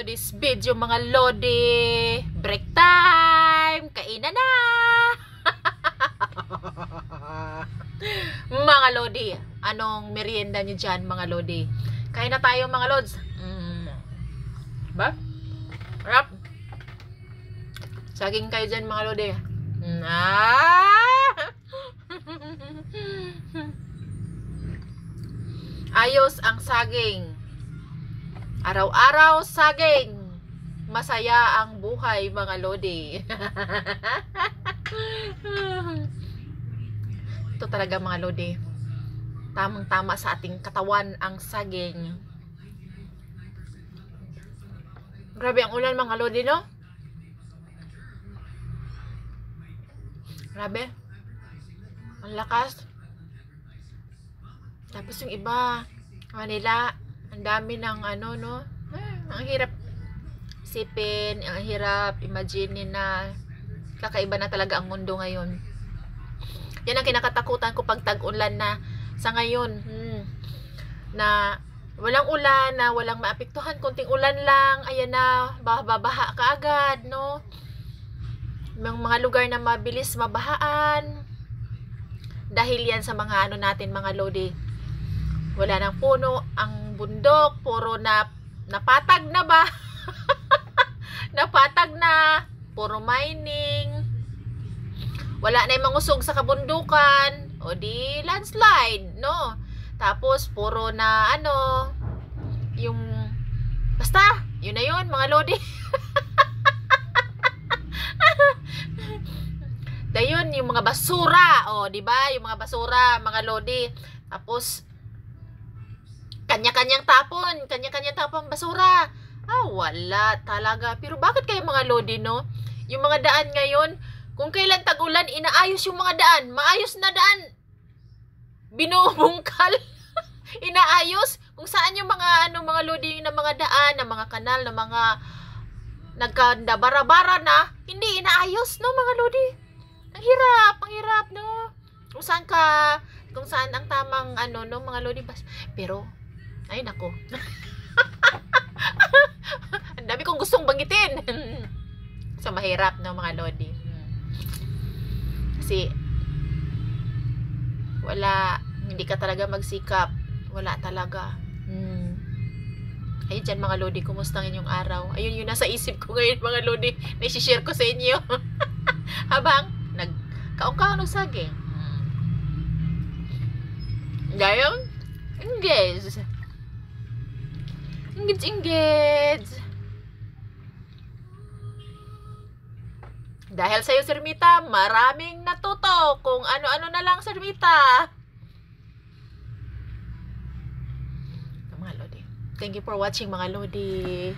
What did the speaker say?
today's video mga lodi. Break time! Kainan na! Mga lodi, anong merienda nyo dyan mga lodi? Kain na tayo mga lods. Ba? Rap? Saging kayo dyan mga lodi. Ayos ang saging. Araw-araw saging. Masaya ang buhay mga lodi. Ito talaga mga lodi. Tamang-tama sa ating katawan ang saging. Grabe ang ulan mga lodi, no? Grabe. Ang lakas. Tapos yung iba, Manila, ang dami ng ano, no? Ang hirap isipin, ang hirap imagine na kakaiba na talaga ang mundo ngayon. Yan ang kinakatakutan ko pag tag-ulan na sa ngayon. Na walang ulan, na walang maapektuhan, konting ulan lang, ayan na, babaha ka agad, no? May mga lugar na mabilis mabahaan. Dahil yan sa mga ano natin, mga lodi. Wala nang puno, ang bundok, puro na napatag na ba? Napatag na, puro mining. Wala na yung mangusog sa kabundukan, o di landslide, no? Tapos puro na ano, yung basta, yun na yun mga lodi. Dayun yung mga basura, o di ba? Yung mga basura, mga lodi. Tapos kanya-kanyang tapon basura. Wala talaga. Pero bakit kayo mga lodi, no? Yung mga daan ngayon, kung kailan tag-ulan, inaayos yung mga daan. Maayos na daan, binubungkal. Inaayos. Kung saan yung mga, ano, mga lodi na mga daan, na mga kanal, na mga nagkandabara-bara na, hindi inaayos, no, mga lodi? Ang hirap, no? Kung saan ang tamang, ano, no, mga lodi. Pero, ay nako. Ang dami kong gustong banggitin. So mahirap no mga lodi. Kasi hindi ka talaga magsikap. Wala talaga. Ayun dyan mga lodi, kumusta ang inyong araw? Ayun yung nasa isip ko ngayon mga lodi, na i-share ko sa inyo. Habang nagkaong-kaong ng saging. Gayon? Engage. Dahil sa'yo, Sir Mita, maraming natuto kung ano-ano na lang, Sir Mita. Mga lodi. Thank you for watching, mga lodi.